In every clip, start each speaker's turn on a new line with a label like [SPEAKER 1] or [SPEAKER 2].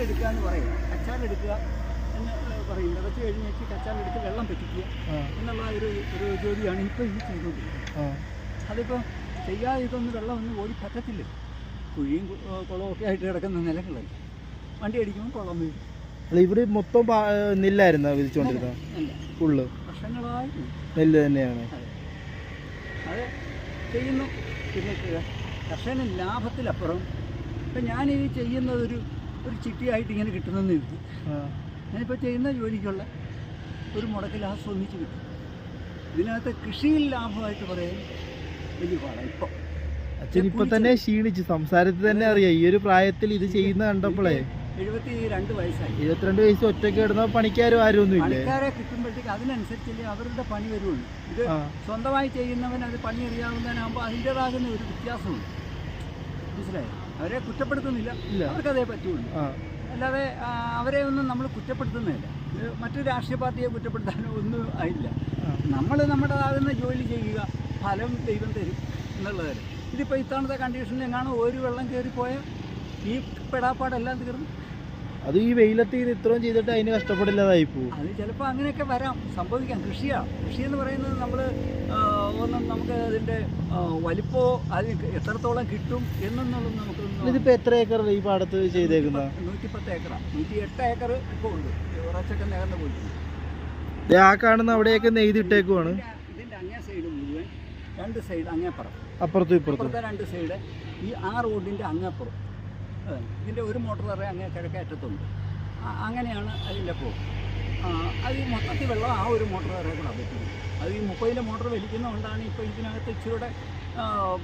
[SPEAKER 1] കച്ചാലെടുക്കുക എന്ന് പറയും. കച്ചാലെടുക്കുക എന്ന് പറയും. വിതച്ച് കഴിഞ്ഞിട്ട് കച്ചാലെടുത്ത് വെള്ളം പറ്റിക്കുക എന്നുള്ള ഒരു ജോലിയാണ് ഇപ്പോൾ ഈ ചെയ്തുകൊണ്ടിരിക്കുന്നത്. അതിപ്പോൾ ചെയ്യാതെ ഇതൊന്നും വെള്ളമൊന്നും ഓടി പറ്റത്തില്ല. കുഴിയും കുളവും ഒക്കെ ആയിട്ട് കിടക്കുന്ന നിലങ്ങളല്ല. വണ്ടി അടിക്കുമ്പോൾ കുളം വീഴും.
[SPEAKER 2] അല്ല, ഇവിടെ മൊത്തം നെല്ലായിരുന്നു വിധിച്ചുകൊണ്ടിരുന്നത്? ഫുള്ള്
[SPEAKER 1] വർഷങ്ങളായിട്ട്
[SPEAKER 2] നെല്ല് തന്നെയാണ്
[SPEAKER 1] അത് ചെയ്യുന്നു. പിന്നെ കർഷകന് ലാഭത്തിലപ്പുറം ഇപ്പം ഞാനിത് ചെയ്യുന്നത് ഒരു ചിട്ടിയായിട്ട് ഇങ്ങനെ കിട്ടുന്നെന്ന് കരുതി. ഞാനിപ്പോൾ ചെയ്യുന്ന ജോലിക്കുള്ള ഒരു മുടക്കിൽ ഒന്നിച്ച് കിട്ടും. ഇതിനകത്ത് കൃഷിയിൽ ലാഭമായിട്ട് പറയാൻ വലിയ പാടാണ്. ഇപ്പോൾ
[SPEAKER 2] അച്ഛൻ ഇപ്പം തന്നെ ക്ഷീണിച്ച് സംസാരത്തിൽ തന്നെ അറിയാം. ഈ ഒരു പ്രായത്തിൽ ഇത് ചെയ്യുന്ന കണ്ടപ്പോഴേ
[SPEAKER 1] 72 വയസ്സായി.
[SPEAKER 2] 72 വയസ്സ് ഒറ്റയ്ക്ക് ഇടുന്ന പണിക്കാരും ആരും ഒന്നും ഇല്ല.
[SPEAKER 1] പണിക്കാരെ കിട്ടുമ്പോഴത്തേക്ക് അതിനനുസരിച്ചല്ലേ അവരുടെ പണി വരുള്ളൂ. ഇത് സ്വന്തമായി ചെയ്യുന്നവൻ അത് പണി അറിയാവുന്നതിനാകുമ്പോൾ അതിൻ്റെതാകുന്ന ഒരു വ്യത്യാസമുണ്ട്. മനസ്സിലായോ? അവരെ കുറ്റപ്പെടുത്തുന്നില്ല, അവർക്കതേ പറ്റുള്ളൂ. അല്ലാതെ അവരെ ഒന്നും നമ്മൾ കുറ്റപ്പെടുത്തുന്നില്ല. ഇത് മറ്റു രാഷ്ട്രീയ പാർട്ടിയെ കുറ്റപ്പെടുത്താനോ ഒന്നും ആയില്ല. നമ്മൾ നമ്മുടേതാകുന്ന ജോലി ചെയ്യുക, ഫലം ദൈവം തരും എന്നുള്ളത്. ഇതിപ്പോൾ ഇത്തവണത്തെ കണ്ടീഷനിൽ എങ്ങാണോ ഒരു വെള്ളം കയറിപ്പോയാൽ ഈ പെടാപ്പാടെല്ലാം തീർന്നു.
[SPEAKER 2] അത് ഈ വെയിലത്ത് ഇത് ഇത്രയും ചെയ്തിട്ട് അതിന് കഷ്ടപ്പെടില്ലാതായി പോകും.
[SPEAKER 1] അത് ചിലപ്പോൾ അങ്ങനെയൊക്കെ വരാം, സംഭവിക്കാം. കൃഷി എന്ന് പറയുന്നത് നമ്മൾ ഒന്നും നമുക്ക് അതിൻ്റെ വലിപ്പമോ അതിന് എത്രത്തോളം കിട്ടും എന്നൊന്നുള്ളത് നമുക്ക്.
[SPEAKER 2] ഇതിപ്പോൾ എത്ര ഏക്കർ ഈ പാടത്ത് ചെയ്തേക്കുന്നത്?
[SPEAKER 1] 110 ഏക്കറാണ്. 108 ഏക്കർ ഇപ്പോൾ ഉണ്ട്. കുറച്ചൊക്കെ നേർന്ന് പോയിട്ടുണ്ട്.
[SPEAKER 2] ആ കാണുന്ന അവിടെയൊക്കെ നെയ്തിട്ടേക്കുവാണ്.
[SPEAKER 1] ഇതിൻ്റെ അങ്ങേ സൈഡ് മുഴുവൻ 2 സൈഡ് അങ്ങേപ്പുറം,
[SPEAKER 2] അപ്പുറത്തും ഇപ്പുറത്തും.
[SPEAKER 1] അപ്പുറത്തെ 2 സൈഡ് ഈ റോഡിൻ്റെ അങ്ങേപ്പുറം. ഇതിൻ്റെ ഒരു മോട്ടോർ തറ അങ്ങേ കിഴക്കേറ്റത്തുണ്ട്. അങ്ങനെയാണ് അതിൻ്റെ പോക്ക്. അത് ഈ മൊത്തത്തിൽ വെള്ളം ഒരു മോട്ടോർ തറയെ കൂടെ പറ്റും. അത് ഈ 30-ൻ്റെ മോട്ടോർ വലിക്കുന്നതുകൊണ്ടാണ് ഇപ്പോൾ ഇതിനകത്ത് ഇച്ചിരൂടെ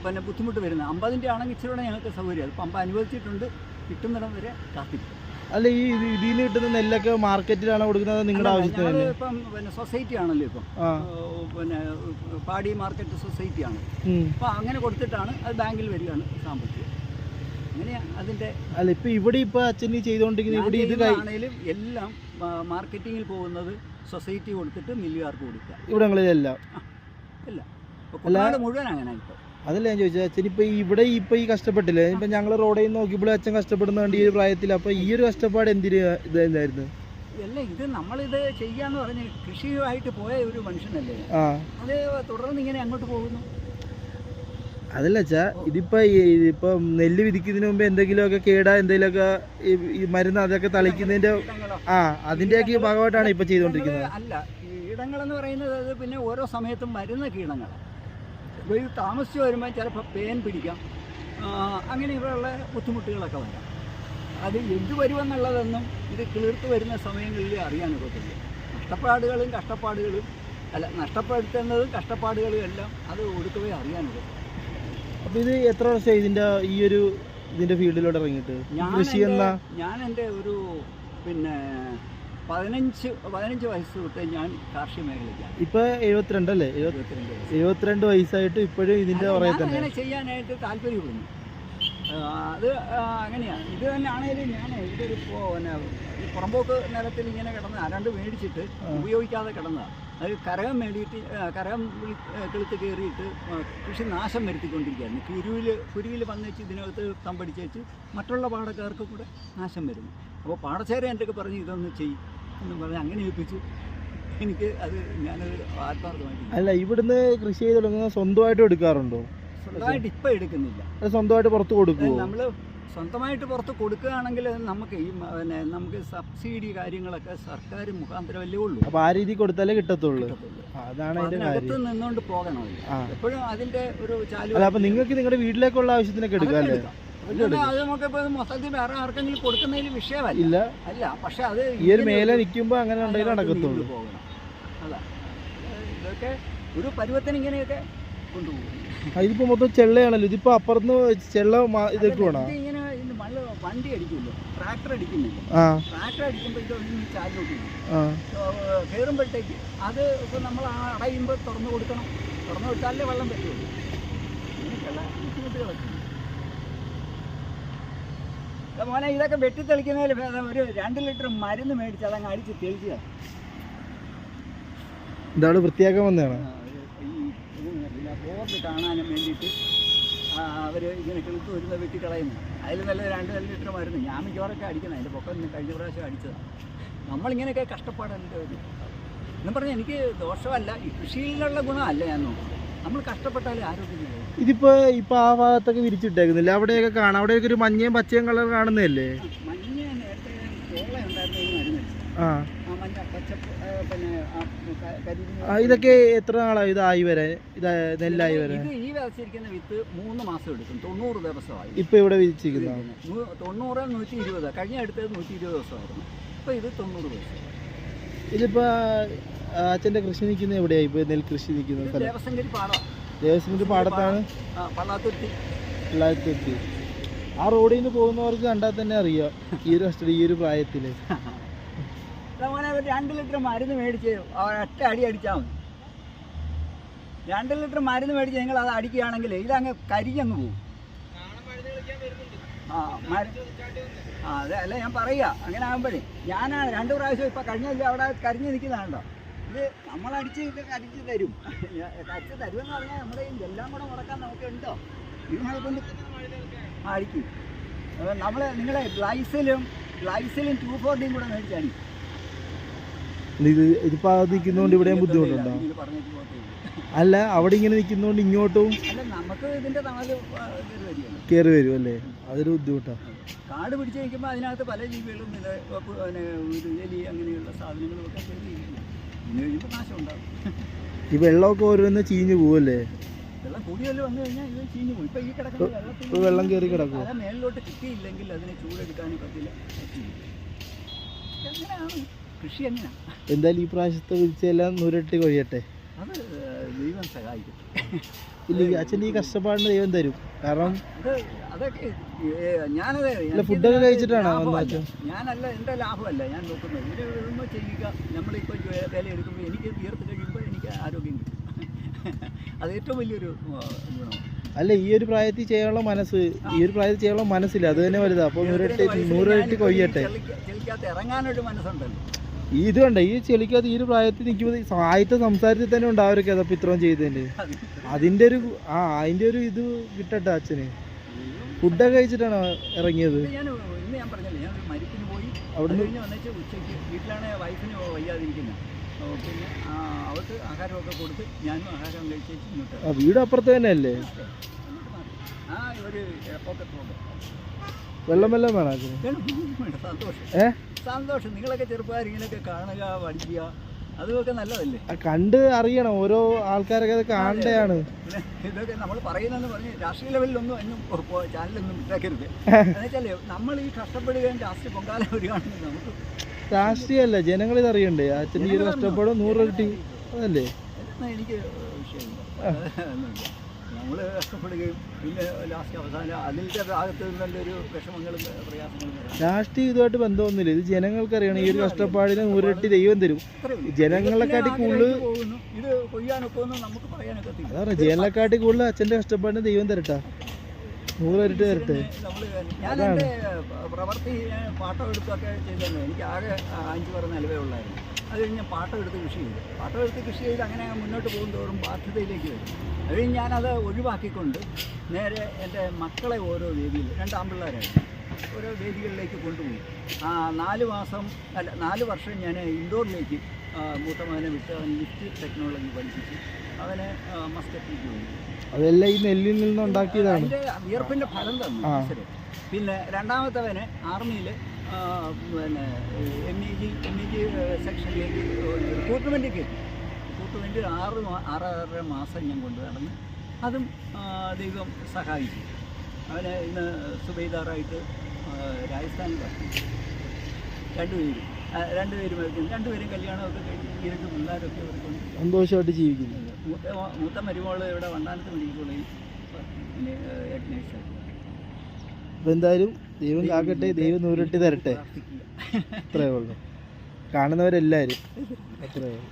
[SPEAKER 1] പിന്നെ ബുദ്ധിമുട്ട് വരുന്നത്. 50-ൻ്റെ ആണെങ്കിൽ ഇച്ചിരൂടെ ഞങ്ങൾക്ക് സൗകര്യം. അത് പമ്പ അനുവദിച്ചിട്ടുണ്ട്. കിട്ടുന്നിടം വരെ കാത്തിരിക്കും.
[SPEAKER 2] അല്ല, ഈ ഇതിൽ നിന്ന് കിട്ടുന്ന നെല്ലൊക്കെ മാർക്കറ്റിലാണോ കൊടുക്കുന്നത്? നിങ്ങളുടെ ആവശ്യത്തിന്
[SPEAKER 1] ഇപ്പം പിന്നെ സൊസൈറ്റി ആണല്ലോ ഇപ്പം, പിന്നെ പാടി മാർക്കറ്റ് സൊസൈറ്റിയാണ്. അപ്പം അങ്ങനെ കൊടുത്തിട്ടാണ് അത് ബാങ്കിൽ വരികയാണ് സാമ്പത്തികം. അങ്ങനെയാണ് അതിൻ്റെ.
[SPEAKER 2] അല്ല, ഇപ്പം ഇവിടെ ഇപ്പോൾ അച്ഛൻ ചെയ്തുകൊണ്ടിരിക്കുന്നത് ഇവിടെ ഇത്
[SPEAKER 1] ആണെങ്കിലും എല്ലാം മാർക്കറ്റിങ്ങിൽ പോകുന്നത് സൊസൈറ്റി കൊടുത്തിട്ട് മില്ലുകാർക്ക് കൊടുക്കുക.
[SPEAKER 2] ഇവിടങ്ങളിലെല്ലാം
[SPEAKER 1] ഇല്ല, കുട്ടനാട് മുഴുവൻ അങ്ങനെ. ഇപ്പോൾ
[SPEAKER 2] അതല്ല ഞാൻ ചോദിച്ചത്, അച്ഛൻ ഇപ്പം ഇവിടെ ഇപ്പം ഈ കഷ്ടപ്പെട്ടില്ലേ? ഇപ്പം ഞങ്ങൾ റോഡിൽ നിന്ന് നോക്കിയപ്പോൾ അച്ഛൻ കഷ്ടപ്പെടുന്നുണ്ട് ഈ ഒരു പ്രായത്തിൽ. അപ്പോൾ ഈ ഒരു കഷ്ടപ്പാട് എന്തിന് ഇതായിരുന്നു?
[SPEAKER 1] അല്ല, ഇത് നമ്മളിത് ചെയ്യാന്ന് പറഞ്ഞ് കൃഷിയുമായിട്ട് പോയ ഒരു മനുഷ്യനല്ലേ, അത് തുടർന്ന് ഇങ്ങനെ അങ്ങോട്ട് പോകുന്നു.
[SPEAKER 2] അതല്ല അച്ഛാ, ഇതിപ്പം നെല്ല് വിധിക്കുന്നതിന് മുമ്പ് എന്തെങ്കിലുമൊക്കെ കേടാ എന്തെങ്കിലുമൊക്കെ ഈ മരുന്ന് അതൊക്കെ തളിക്കുന്നതിന്റെ അതിന്റെയൊക്കെ ഭാഗമായിട്ടാണ് ഇപ്പൊ ചെയ്തുകൊണ്ടിരിക്കുന്നത്.
[SPEAKER 1] അല്ല, കീടങ്ങളെന്ന് പറയുന്നത് അത് പിന്നെ ഓരോ സമയത്തും വരുന്ന കീടങ്ങളാണ്. ഇപ്പോൾ ഇത് താമസിച്ച് വരുമ്പോൾ ചിലപ്പോൾ പേൻ പിടിക്കാം, അങ്ങനെയുള്ള ബുദ്ധിമുട്ടുകളൊക്കെ വരാം. അത് എന്ത് വരുമെന്നുള്ളതൊന്നും ഇത് കിളിർത്ത് വരുന്ന സമയങ്ങളിൽ അറിയാനൊക്കത്തില്ല. നഷ്ടപ്പെടുത്തുന്നതും കഷ്ടപ്പാടുകളും എല്ലാം അത് ഒടുക്കവേ അറിയാനൊക്കത്തില്ല.
[SPEAKER 2] അപ്പോൾ ഇത് എത്ര വർഷമായി ഇതിന്റെ ഫീൽഡിലോട്ട് ഇറങ്ങിയിട്ട്?
[SPEAKER 1] ഞാൻ എൻ്റെ ഒരു പിന്നെ 15 വയസ്സ് തൊട്ട് ഞാൻ കാർഷിക മേഖലയ്ക്കാണ്.
[SPEAKER 2] ഇപ്പൊ 72 അല്ലേ? 72 വയസ്സായിട്ട് ഇപ്പോഴും ഇതിന്റെ
[SPEAKER 1] അങ്ങനെ ചെയ്യാനായിട്ട് താല്പര്യപ്പെടുന്നു. അത് അങ്ങനെയാണ്. ഇത് തന്നെ ആണെങ്കിലും ഞാൻ ഇതൊരു പിന്നെ ഈ പുറമ്പോക്ക് നിലത്തിൽ ഇങ്ങനെ കിടന്ന് ആരാണ്ട് മേടിച്ചിട്ട് ഉപയോഗിക്കാതെ കിടന്നതാണ്. അത് കരകം കിളുത്ത് കയറിയിട്ട് കൃഷി നാശം വരുത്തിക്കൊണ്ടിരിക്കുകയായിരുന്നു. കുരുവിൽ വന്നേച്ച് ഇതിനകത്ത് തമ്പടിച്ച് വെച്ച് മറ്റുള്ള പാടക്കാർക്ക് കൂടെ നാശം വരുന്നു. അപ്പോൾ പാടശേരം എൻ്റെ ഒക്കെ പറഞ്ഞ് ഇതൊന്ന് ചെയ്യും എന്നും പറഞ്ഞ് അങ്ങനെ ഏൽപ്പിച്ചു. എനിക്ക് അത് ഞാനത് ആത്മാർത്ഥമായിട്ട്.
[SPEAKER 2] അല്ല, ഇവിടുന്ന് കൃഷി ചെയ്ത് തുടങ്ങുന്നത് സ്വന്തമായിട്ട് എടുക്കാറുണ്ടോ?
[SPEAKER 1] സ്വന്തമായിട്ട് ഇപ്പം എടുക്കുന്നില്ല.
[SPEAKER 2] സ്വന്തമായിട്ട് പുറത്ത് കൊടുക്കുമോ?
[SPEAKER 1] നമ്മൾ സ്വന്തമായിട്ട് പുറത്ത് കൊടുക്കുകയാണെങ്കിൽ നമുക്ക് നമുക്ക് സബ്സിഡി കാര്യങ്ങളൊക്കെ സർക്കാർ മുഖാന്തരമല്ലേ ഉള്ളൂ.
[SPEAKER 2] അപ്പോൾ ആ രീതി കൊടുത്താലേ കിട്ടത്തുള്ളൂ. അതാണ്
[SPEAKER 1] അതിനകത്ത് നിന്നുകൊണ്ട് പോകണമല്ലോ എപ്പോഴും അതിൻ്റെ ഒരു ചാലു.
[SPEAKER 2] അല്ല, അപ്പോൾ നിങ്ങൾക്ക് നിങ്ങളുടെ വീട്ടിലേക്കുള്ള ആവശ്യത്തിനൊക്കെ എടുക്കാമല്ലേ?
[SPEAKER 1] അത് നമുക്കിപ്പോൾ മൊത്തത്തിൽ വേറെ ആർക്കെങ്കിലും കൊടുക്കുന്നതിൽ വിഷയമല്ല. അല്ല, പക്ഷെ അത്
[SPEAKER 2] ഈ ഒരു മേലെ നിൽക്കുമ്പോൾ അങ്ങനെ ഉണ്ടെങ്കിൽ നടക്കത്തുള്ളൂ.
[SPEAKER 1] പോകണം. അതാ ഇതൊക്കെ ഒരു പരുവത്തിന് ഇങ്ങനെയൊക്കെ കൊണ്ടുപോകും.
[SPEAKER 2] ഇതിപ്പോ മൊത്തം ചെള്ളയാണല്ലോ. ഇതിപ്പോ അപ്പുറത്ത് ചെള്ള ഇതൊക്കെ വേണം.
[SPEAKER 1] ഇങ്ങനെ വണ്ടി അടിക്കുമല്ലോ, ട്രാക്ടർ അടിക്കുന്നില്ല. ട്രാക്ടർ അടിക്കുമ്പോൾ ഇതൊന്നും ചാലിലോട്ട് കയറുമ്പോഴത്തേക്ക് അത് ഇപ്പോൾ നമ്മൾ അടയുമ്പോൾ തുറന്നു കൊടുക്കണം. തുറന്നു വിട്ടാലേ വെള്ളം പറ്റുള്ളൂ. ഇങ്ങനെയൊക്കെയുള്ള ബുദ്ധിമുട്ടുകളൊക്കെ. മോനെ, ഇതൊക്കെ വെട്ടിത്തെളിക്കുന്നതിൽ ഒരു 2 ലിറ്റർ മരുന്ന് മേടിച്ച് അതങ്ങ് അടിച്ച് തെളിച്ചതാണ്.
[SPEAKER 2] ഇതാണ് വൃത്തിയാക്കാൻ വന്നതാണ്.
[SPEAKER 1] ബോർഡ് കാണാനും വേണ്ടിയിട്ട് അവർ ഇങ്ങനെ കിളുത്ത് വരുന്ന വെട്ടിക്കളയുന്നു. അതിൽ നല്ല 2 ലിറ്റർ മരുന്ന് ഞാൻ മിക്കവാറൊക്കെ അടിക്കുന്നത്. അതിൻ്റെ പൊക്കം കഴിഞ്ഞ പ്രാവശ്യം അടിച്ചതാണ്. നമ്മളിങ്ങനെയൊക്കെ കഷ്ടപ്പാടല്ലേ ഒരു എന്നും പറഞ്ഞാൽ എനിക്ക് ദോഷമല്ല, ഈ കൃഷിയിലുള്ള ഗുണമല്ല ഞാൻ നോക്കുന്നത്. നമ്മൾ കഷ്ടപ്പെട്ടാലേ ആരോഗ്യം.
[SPEAKER 2] ഇതിപ്പോ ആ ഭാഗത്തൊക്കെ വിരിച്ചിട്ടേക്കുന്നില്ല, അവിടെയൊക്കെ കാണാം, അവിടെയൊക്കെ ഒരു മഞ്ഞയും പച്ചയും കളർ കാണുന്നതല്ലേ?
[SPEAKER 1] മഞ്ഞ നേരത്തെ ചോള ഉണ്ടായിരുന്നു മരുന്ന്.
[SPEAKER 2] ആ
[SPEAKER 1] മഞ്ഞ പച്ച പിന്നെ
[SPEAKER 2] ഇതൊക്കെ എത്ര നാളായി ഇതായി വരെ, നെല്ലായി വരെ?
[SPEAKER 1] ഇത് ഈ വിതച്ചിരിക്കുന്ന വിത്ത് 3 മാസം എടുക്കും. 90 ദിവസമായി
[SPEAKER 2] ഇപ്പൊ ഇവിടെ വിരിച്ചിരിക്കുന്ന
[SPEAKER 1] 90 120. കഴിഞ്ഞ അടുത്തത് 120 ദിവസമായിരുന്നു. ഇപ്പൊ ഇത് 90 ദിവസം.
[SPEAKER 2] ഇതിപ്പോ അച്ഛന്റെ കൃഷി നിൽക്കുന്ന എവിടെയായി ഇപ്പൊ നെൽകൃഷി നിൽക്കുന്ന സ്ഥലം?
[SPEAKER 1] ദേവസംഗരി പാടം.
[SPEAKER 2] ദേവസ്വത്തിന്റെ പാടത്താണ്. പള്ളാത്തുരുത്തി. ആ റോഡിൽ നിന്ന് പോകുന്നവർക്ക് കണ്ടാൽ തന്നെ അറിയാം ഈ ഒരു പ്രായത്തില്.
[SPEAKER 1] 2 ലിറ്റർ മരുന്ന് മേടിച്ച് ഒറ്റ അടി അടിച്ചാൽ മതി. 2 ലിറ്റർ മരുന്ന് മേടിച്ച് നിങ്ങൾ അത് അടിക്കുകയാണെങ്കിൽ ഇതങ്ങ് കരിഞ്ഞങ്ങ് പോകും. അതെ അല്ല ഞാൻ പറയുക. അങ്ങനെ ആകുമ്പോഴേ ഞാനാണ് 2 പ്രാവശ്യം ഇപ്പം കഴിഞ്ഞില്ല അവിടെ കരിഞ്ഞ് നിൽക്കുന്നതാണല്ലോ. ഇത് നമ്മളടിച്ച് ഇത് കരിച്ച് തരും. കരിച്ച് തരുമെന്ന് പറഞ്ഞാൽ നമ്മുടെ എല്ലാം കൂടെ മുടക്കാൻ നമുക്കുണ്ടോ? ഇത് നമ്മളെ കൊണ്ട് അടിക്കും. നിങ്ങളെ ഗ്ലൈസിലും 240 കൂടെ മേടിച്ചടി.
[SPEAKER 2] ഇതിപ്പോ നിൽക്കുന്നോണ്ട് ഇവിടെയും ബുദ്ധിമുട്ടുണ്ടോ? അല്ല അവിടെ ഇങ്ങനെ നിൽക്കുന്നോണ്ട് ഇങ്ങോട്ടും
[SPEAKER 1] അല്ല നമുക്ക് ഇതിന്റെ തണല്
[SPEAKER 2] കയറി വരും അല്ലേ? അതൊരു ബുദ്ധിമുട്ടാണ്.
[SPEAKER 1] കാട് പിടിച്ച് നിൽക്കുമ്പോൾ അതിനകത്ത് പല ജീവികളും പിന്നെ എലി അങ്ങനെയുള്ള സാധനങ്ങളും ഒക്കെ കയറി ഇന്ന് കഴിയുമ്പോൾ നാശം ഉണ്ടാകും.
[SPEAKER 2] ഈ വെള്ളമൊക്കെ ഓരോന്ന് ചീഞ്ഞു പോവല്ലേ?
[SPEAKER 1] വെള്ളം കൂടിയല്ലോ വന്നു കഴിഞ്ഞാൽ ഇത് ചീഞ്ഞു പോകും. ഇപ്പൊ ഈ കിടക്കുന്ന വെള്ളത്തിൽ
[SPEAKER 2] വെള്ളം കയറി കിടക്കും.
[SPEAKER 1] അത് മേളിലോട്ട് കിട്ടിയില്ലെങ്കിൽ അതിനെ ചൂടെടുക്കാനും പറ്റില്ല. എങ്ങനെയാണ് കൃഷി? എങ്ങനെയാണ്?
[SPEAKER 2] എന്തായാലും ഈ പ്രാവശ്യത്തെ വിളിച്ചെല്ലാം 100 കൊഴിയട്ടെ.
[SPEAKER 1] അത് ദൈവം സഹായിക്കും.
[SPEAKER 2] ഇല്ല അച്ഛൻ്റെ ഈ കഷ്ടപ്പാടിന് ദൈവം തരും. കാരണം
[SPEAKER 1] അതൊക്കെ ഞാനത്
[SPEAKER 2] ഫുഡൊക്കെ കഴിച്ചിട്ടാണോ?
[SPEAKER 1] ഞാനല്ല, എൻ്റെ ലാഭമല്ല ഞാൻ നോക്കുന്നത്. ഇതിന് ഒന്നും ചെയ്യുക. നമ്മളിപ്പോൾ വില എടുക്കുമ്പോൾ എനിക്ക് തീർത്ത് കഴിയുമ്പോൾ എനിക്ക് ആരോഗ്യം കിട്ടും. അത് ഏറ്റവും വലിയൊരു ഗുണം.
[SPEAKER 2] അല്ല ഈ ഒരു പ്രായത്തിൽ ചെയ്യാനുള്ള മനസ്സ്, ഈ ഒരു പ്രായത്തിൽ ചെയ്യാനുള്ള മനസ്സില്ല, അത് തന്നെ വലുതാ. അപ്പോൾ 100 കൊയ്യട്ടെ.
[SPEAKER 1] ചെളിക്കകത്ത് ഇറങ്ങാനൊരു മനസ്സുണ്ടല്ലോ.
[SPEAKER 2] ഇത് കണ്ട ഈ ചെളിക്കകത്ത് ഈ ഒരു പ്രായത്തിൽ നിൽക്കുമ്പോൾ ആദ്യത്തെ സംസാരത്തിൽ തന്നെ ഉണ്ട് ആ ഒരു കിതപ്പ് ഇത്രയും ചെയ്തതിൻ്റെ. അതിൻ്റെ ഒരു ഇത് കിട്ടട്ടെ അച്ഛന്. ഫുഡൊക്കെ കഴിച്ചിട്ടാണോ ഇറങ്ങിയത്?
[SPEAKER 1] ഞാൻ പറഞ്ഞില്ലേ, ഞാൻ മരിപ്പിന് പോയി.
[SPEAKER 2] അവിടുന്ന്
[SPEAKER 1] വന്നിട്ട് ഉച്ചയ്ക്ക് വീട്ടിലാണ് വൈഫിന് വയ്യാതിരിക്കുന്നത്. പിന്നെ അവർക്ക് ആഹാരമൊക്കെ കൊടുത്ത് ഞാനും ആഹാരം കഴിച്ചേച്ച് ഇങ്ങോട്ട്.
[SPEAKER 2] വീട് അപ്പുറത്ത് തന്നെ അല്ലേ?
[SPEAKER 1] ഒരു പോക്കറ്റ് റോഡ്.
[SPEAKER 2] വെള്ളം വേണം
[SPEAKER 1] സന്തോഷം. സന്തോഷം. നിങ്ങളൊക്കെ ചെറുപ്പക്കാർ ഇങ്ങനെയൊക്കെ കാണുക, പഠിക്കുക, അതൊക്കെ നല്ലതല്ലേ?
[SPEAKER 2] കണ്ട് അറിയണം. ഓരോ ആൾക്കാരൊക്കെ അത് കാണേണ്ടതാണ്.
[SPEAKER 1] ഇതൊക്കെ നമ്മൾ പറയുന്നതെന്ന് പറഞ്ഞ് രാഷ്ട്രീയ ലെവലിലൊന്നും ഒന്നും ചാനലൊന്നും ഇട്ടാക്കരുത്. എന്നുവെച്ചാൽ നമ്മൾ ഈ കഷ്ടപ്പെടുകയും ലാസ്റ്റ് പൊങ്കാല വരികയാണെങ്കിൽ നമുക്ക്
[SPEAKER 2] രാഷ്ട്രീയമല്ല, ജനങ്ങൾ ഇത് അറിയണ്ടേ? അച്ഛൻ്റെ ഈ കഷ്ടപ്പാടും 100 ഇരട്ടി അതല്ലേ?
[SPEAKER 1] എനിക്ക് വിഷയമില്ല. നമ്മൾ കഷ്ടപ്പെടുകയും പിന്നെ ലാസ്റ്റ് അവസാനം അതിൻ്റെ ഭാഗത്ത് നല്ലൊരു വിഷമങ്ങളും പ്രയാസങ്ങളും.
[SPEAKER 2] രാഷ്ട്രീയം ഇതുമായിട്ട് ബന്ധമൊന്നുമില്ല. ഇത് ജനങ്ങൾക്കറിയണം. ഈ ഒരു കഷ്ടപ്പാടിന് 100 ഇരട്ടി ദൈവം തരും. ജനങ്ങളെക്കാട്ടി കൂടുതൽ
[SPEAKER 1] ഇത് കൊയ്യാനൊക്കെ ഒന്നും നമുക്ക് പറയാനൊക്കെ
[SPEAKER 2] അതാണ്. ജനങ്ങളെക്കാട്ടി കൂടുതൽ അച്ഛൻ്റെ കഷ്ടപ്പാടിന് ദൈവം തരട്ടെ, 100 ഇരട്ടി തരട്ടെ.
[SPEAKER 1] ഞാൻ എൻ്റെ പ്രവൃത്തി പാട്ടം എടുത്തൊക്കെ ചെയ്തല്ലോ. എനിക്ക് ആകെ 5 പേർ നിലവേ ഉള്ളായിരുന്നു. അത് കഴിഞ്ഞ് പാട്ടം എടുത്ത് കൃഷി ചെയ്തു. പാട്ടം എടുത്ത് കൃഷി ചെയ്ത് അങ്ങനെ മുന്നോട്ട് പോകും തോറും ബാധ്യതയിലേക്ക് വരും. അത് കഴിഞ്ഞ് ഞാനത് ഒഴിവാക്കിക്കൊണ്ട് നേരെ എൻ്റെ മക്കളെ ഓരോ വേദിയിൽ, 2 ആൺപിള്ളേരായിരുന്നു, ഓരോ വേദികളിലേക്ക് കൊണ്ടുപോയി. 4 വർഷം ഞാൻ ഇൻഡോറിലേക്ക് മൂത്ത മകനെ വിട്ട് അവൻ ലിഫ്റ്റ് ടെക്നോളജി പഠിപ്പിച്ചു. അവന് മസ്കറ്റിലേക്ക് പോയി.
[SPEAKER 2] അതെല്ലാം ഈ നെല്ലിൽ നിന്ന് ഉണ്ടാക്കിയതാണ്.
[SPEAKER 1] അതിൻ്റെ വിയർപ്പിൻ്റെ ഫലം തന്നു. പിന്നെ രണ്ടാമത്തവന് ആർമിയിൽ പിന്നെ MEG സെക്ഷനിലേക്ക് റിക്രൂട്ട്മെൻറ്റ് കയറ്റി. റിക്രൂട്ട്മെൻറ്റ് 6.5 മാസം ഞാൻ കൊണ്ടു നടന്ന്. അതും ദൈവം സഹായിച്ചു. അവന് ഇന്ന് സുബൈദാറായിട്ട് രാജസ്ഥാനിൽ വന്നു. രണ്ടുപേരും കല്യാണമൊക്കെ കഴിഞ്ഞ് ഇവർക്ക് പിള്ളേരൊക്കെ ഇവർക്കുണ്ട്.
[SPEAKER 2] സന്തോഷമായിട്ട് ജീവിക്കുന്നു.
[SPEAKER 1] മൂത്ത മരുമോള് ഇവിടെ വണ്ടാനത്ത് മെഡിക്കൽ കോളേജിൽ നേഴ്സായിട്ട്.
[SPEAKER 2] അപ്പോൾ എന്തായാലും ദൈവം കാക്കട്ടെ, ദൈവം 100 ഇരട്ടി തരട്ടെ. അത്രയേ ഉള്ളൂ. കാണുന്നവരെല്ലാവരും അത്രയേ ഉള്ളൂ.